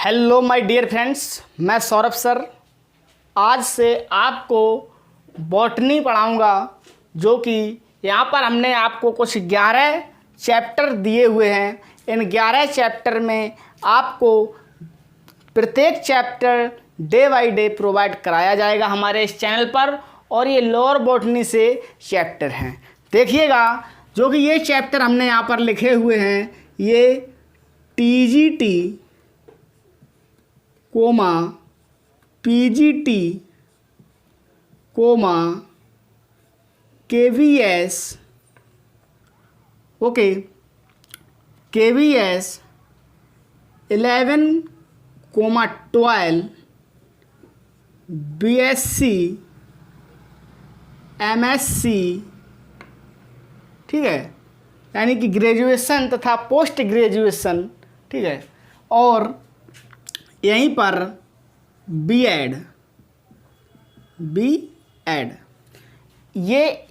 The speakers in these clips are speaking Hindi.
हेलो माय डियर फ्रेंड्स, मैं सौरभ सर आज से आपको बॉटनी पढ़ाऊंगा। जो कि यहाँ पर हमने आपको कुछ 11 चैप्टर दिए हुए हैं। इन 11 चैप्टर में आपको प्रत्येक chapter day by day provide कराया जाएगा हमारे इस चैनल पर। और ये लोअर बॉटनी से चैप्टर हैं, देखिएगा। जो कि ये चैप्टर हमने यहाँ पर लिखे हुए हैं, ये TGT comma PGT comma KVS, okay, KVS 11,12 BSc MSc, ठीक है, यानी कि ग्रेजुएशन तथा पोस्ट ग्रेजुएशन, ठीक है। और यहीं पर बीएड ये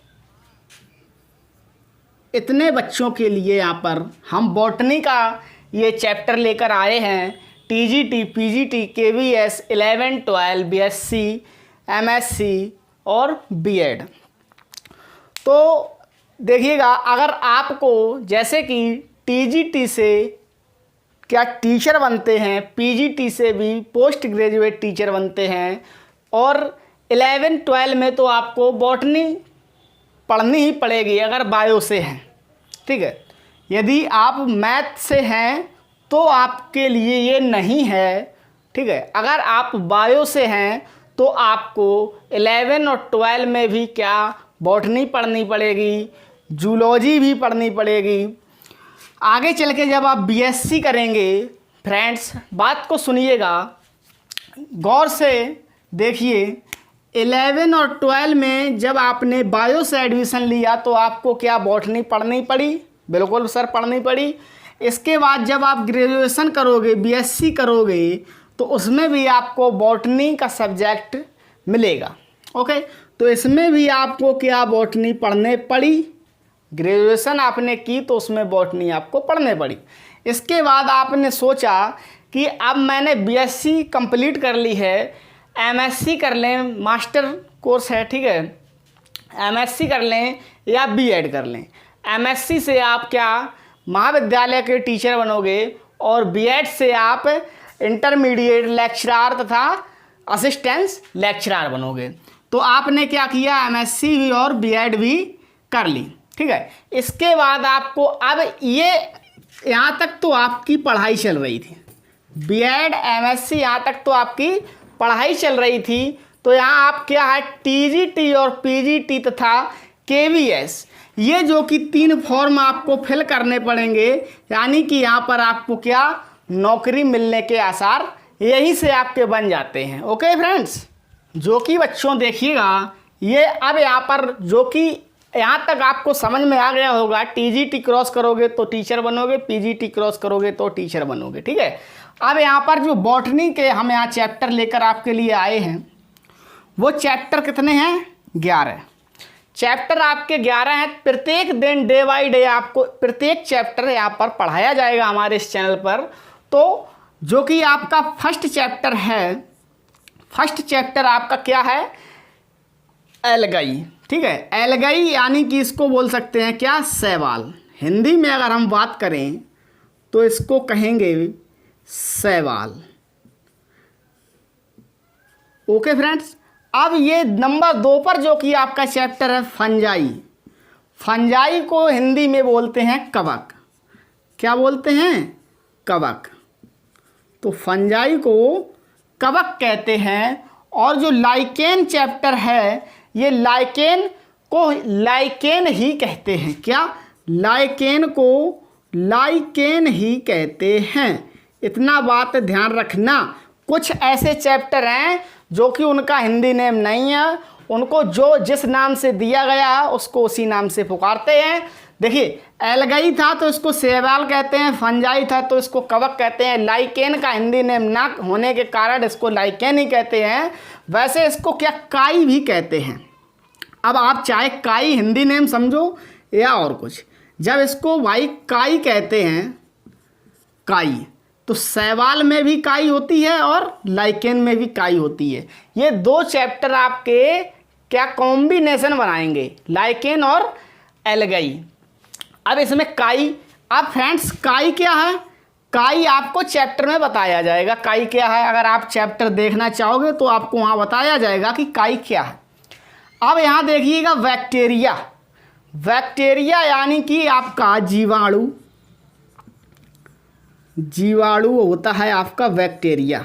इतने बच्चों के लिए यहाँ पर हम बॉटनी का ये चैप्टर लेकर आए हैं। TGT, PGT, KVS 11-12 BSc, MSc और बीएड। तो देखिएगा, अगर आपको जैसे कि टीजीटी से क्या टीचर बनते हैं, पीजीटी से भी पोस्ट ग्रेजुएट टीचर बनते हैं, और 11-12 में तो आपको बॉटनी पढ़नी ही पड़ेगी अगर बायो से हैं, ठीक है। यदि आप मैथ से हैं तो आपके लिए ये नहीं है, ठीक है। अगर आप बायो से हैं तो आपको 11 और 12 में भी क्या बॉटनी पढ़नी पड़ेगी, जूलॉजी भी पढ़नी पड़ेगी। आगे चल के जब आप बीएससी करेंगे, फ्रेंड्स बात को सुनिएगा, गौर से देखिए। 11 और 12 में जब आपने बायो से एडमिशन लिया तो आपको क्या बॉटनी पढ़नी पड़ी? बिल्कुल सर, पढ़नी पड़ी। इसके बाद जब आप ग्रेजुएशन करोगे, बीएससी करोगे, तो उसमें भी आपको बॉटनी का सब्जेक्ट मिलेगा, ओके। तो इसमें भी आपको क्या बॉटनी पढ़ने पड़ी? ग्रेजुएशन आपने की तो उसमें बॉटनी आपको पढ़ने पड़ी। इसके बाद आपने सोचा कि अब मैंने बीएससी कंप्लीट कर ली है, एमएससी कर लें, मास्टर कोर्स है, ठीक है, एमएससी कर लें या बीएड कर लें। एमएससी से आप क्या महाविद्यालय के टीचर बनोगे, और बीएड से आप इंटरमीडिएट लेक्चरार तथा असिस्टेंस लेक्चरार बनोगे। तो आपने क्या किया, एमएससी भी और बीएड भी कर ली, ठीक है। इसके बाद आपको अब ये यहाँ तक तो आपकी पढ़ाई चल रही थी, बीएड एमएससी यहाँ तक तो आपकी पढ़ाई चल रही थी। तो यहाँ आप क्या है, टीजीटी और पीजीटी तथा केवीएस, ये जो कि 3 फॉर्म आपको फिल करने पड़ेंगे। यानी कि यहाँ पर आपको क्या नौकरी मिलने के आसार यहीं से आपके बन जाते हैं, ओके फ्रेंड्स। जो कि बच्चों देखिएगा, ये अब यहाँ पर जो कि यहाँ तक आपको समझ में आ गया होगा, टीजीटी क्रॉस करोगे तो टीचर बनोगे, पीजीटी क्रॉस करोगे तो टीचर बनोगे, ठीक है। अब यहाँ पर जो बॉटनी के हम यहाँ चैप्टर लेकर आपके लिए आए हैं, वो चैप्टर कितने हैं? 11 चैप्टर आपके 11 हैं। प्रत्येक दिन डे बाय डे आपको प्रत्येक चैप्टर यहाँ पर पढ़ाया जाएगा हमारे इस चैनल पर। तो जो कि आपका फर्स्ट चैप्टर है, फर्स्ट चैप्टर आपका क्या है? एल्गाई, ठीक है। एल्गाई यानी कि इसको बोल सकते हैं क्या, शैवाल। हिंदी में अगर हम बात करें तो इसको कहेंगे शैवाल, ओके फ्रेंड्स। अब ये नंबर 2 पर जो कि आपका चैप्टर है फंजाई। फंजाई को हिंदी में बोलते हैं कवक। क्या बोलते हैं? कवक। तो फंजाई को कवक कहते हैं। और जो लाइकेन चैप्टर है, ये लाइकेन को लाइकेन ही कहते हैं। क्या? लाइकेन को लाइकेन ही कहते हैं। इतना बात ध्यान रखना। कुछ ऐसे चैप्टर हैं जो कि उनका हिंदी नेम नहीं है, उनको जो जिस नाम से दिया गया है उसको उसी नाम से पुकारते हैं। देखिए, एल्गाई था तो इसको शैवाल कहते हैं, फंजाई था तो इसको कवक कहते हैं। लाइकेन का हिंदी नेम ना होने के कारण इसको लाइकेन ही कहते हैं। वैसे इसको क्या काई भी कहते हैं। अब आप चाहे काई हिंदी नेम समझो या और कुछ, जब इसको भाई काई कहते हैं, काई, तो तो शैवाल में भी काई होती है और लाइकेन में भी काई होती है। ये दो चैप्टर आपके क्या कॉम्बिनेशन बनाएंगे, लाइकेन और एल्गाई। अब इसमें काई, अब फ्रेंड्स काई क्या है, काई आपको चैप्टर में बताया जाएगा काई क्या है। अगर आप चैप्टर देखना चाहोगे तो आपको वहाँ बताया जाएगा कि काई क्या है। अब यहाँ देखिएगा बैक्टीरिया, बैक्टीरिया यानी कि आपका जीवाणु, जीवाणु होता है आपका बैक्टीरिया।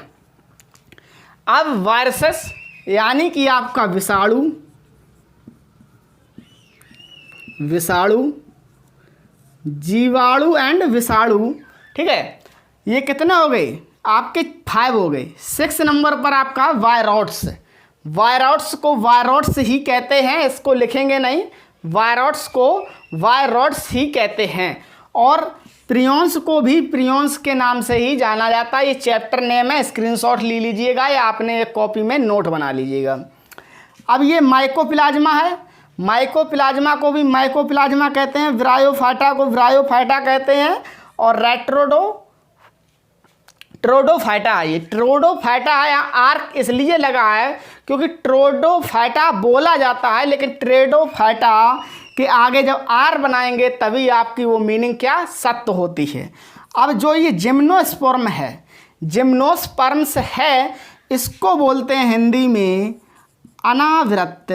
अब वायरसेस यानी कि आपका विषाणु, विषाणु, जीवाणु एंड विषाणु, ठीक है। ये कितने हो गए आपके 5 हो गए। 6 नंबर पर आपका वायरॉड्स, वायरॉड्स को वायरॉड्स ही कहते हैं, इसको लिखेंगे नहीं, वायरॉड्स को वायरॉड्स ही कहते हैं। और प्रियॉन्स को भी प्रियॉन्स के नाम से ही जाना जाता है। ये चैप्टर नेम है, स्क्रीनशॉट ले लीजिएगा या आपने एक कॉपी में नोट बना लीजिएगा। अब ये माइकोप्लाज्मा है, माइकोप्लाज्मा को भी माइकोप्लाज्मा कहते हैं, ब्रायोफाइटा को ब्रायोफाइटा कहते हैं, और ट्रोडोफाइटा है। ये ट्रोडोफाइटा है, यहाँ आर्क इसलिए लगा है क्योंकि ट्रोडोफाइटा बोला जाता है, लेकिन ट्रेडोफाइटा के आगे जब आर बनाएंगे तभी आपकी वो मीनिंग क्या सत्य होती है। अब जो ये जिम्नोस्पर्म है, जिम्नोस्पर्म्स है, इसको बोलते हैं हिंदी में अनावृत,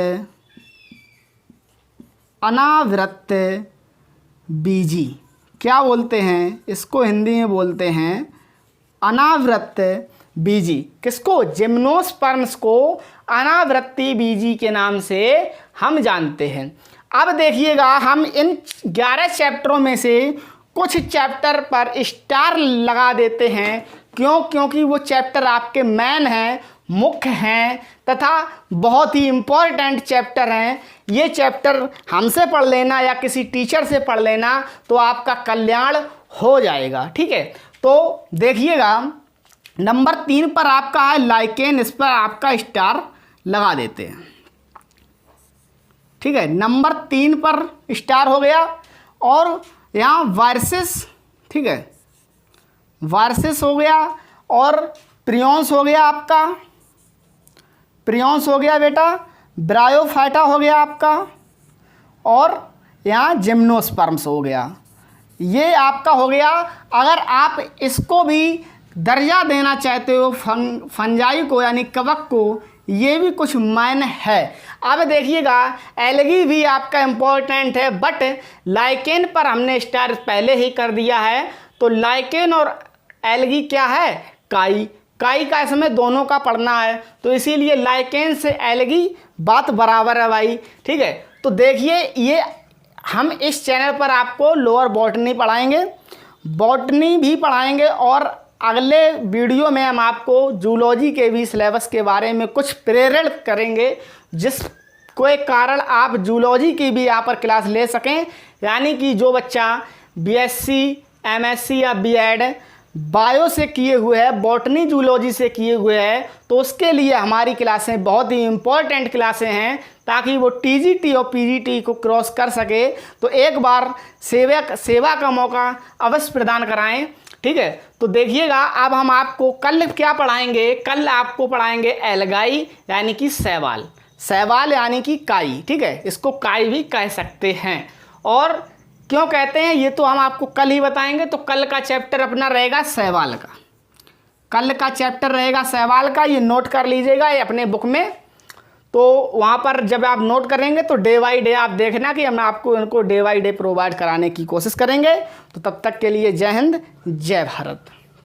अनावृत बीजी। क्या बोलते हैं इसको हिंदी में बोलते हैं अनावृत बीजी। किसको, जिम्नोस्पर्म्स को अनावृत्ति बीजी के नाम से हम जानते हैं। अब देखिएगा हम इन 11 चैप्टरों में से कुछ चैप्टर पर स्टार लगा देते हैं। क्यों, क्योंकि वो चैप्टर आपके मेन हैं, मुख्य हैं तथा बहुत ही इम्पोर्टेंट चैप्टर हैं। ये चैप्टर हमसे पढ़ लेना या किसी टीचर से पढ़ लेना तो आपका कल्याण हो जाएगा, ठीक है। तो देखिएगा नंबर 3 पर आपका है लाइकेन, इस पर आपका स्टार लगा देते हैं, ठीक है। नंबर 3 पर स्टार हो गया। और यहाँ वायरसेस, ठीक है, वायरसेस हो गया, और प्रियॉन्स हो गया आपका, प्रियॉन्स हो गया बेटा, ब्रायोफाइटा हो गया आपका, और यहाँ जिम्नोस्पर्म्स हो गया। ये आपका हो गया। अगर आप इसको भी दर्जा देना चाहते हो फंजाई को यानी कवक को, ये भी कुछ मायने है। अब देखिएगा एल्गी भी आपका इम्पोर्टेंट है, बट लाइकेन पर हमने स्टार पहले ही कर दिया है। तो लाइकेन और एल्गी क्या है, काई, काई का इसमें दोनों का पढ़ना है, तो इसीलिए लाइकेन से एल्गी बात बराबर है भाई, ठीक है। तो देखिए ये हम इस चैनल पर आपको लोअर बॉटनी पढ़ाएंगे, बॉटनी भी पढ़ाएंगे, और अगले वीडियो में हम आपको जूलॉजी के भी सिलेबस के बारे में कुछ प्रेरित करेंगे, जिस कोई कारण आप जूलॉजी की भी यहाँ पर क्लास ले सकें। यानी कि जो बच्चा बीएससी, एमएससी या बीएड बायो से किए हुए हैं, बॉटनी जूलॉजी से किए हुए हैं, तो उसके लिए हमारी क्लासें बहुत ही इम्पोर्टेंट क्लासें हैं, ताकि वो टीजीटी और पीजीटी को क्रॉस कर सके। तो एक बार सेवा का मौका अवश्य प्रदान कराएं, ठीक है। तो देखिएगा अब हम आपको कल क्या पढ़ाएंगे, कल आपको पढ़ाएंगे एल्गाई यानी कि शैवाल, शैवाल यानी कि काई, ठीक है, इसको काई भी कह सकते हैं। और क्यों कहते हैं ये तो हम आपको कल ही बताएंगे। तो कल का चैप्टर अपना रहेगा शैवाल का, कल का चैप्टर रहेगा शैवाल का, ये नोट कर लीजिएगा ये अपने बुक में। तो वहाँ पर जब आप नोट करेंगे तो डे बाई डे आप देखना कि हम आपको इनको डे बाई डे प्रोवाइड कराने की कोशिश करेंगे। तो तब तक के लिए जय हिंद, जय भारत।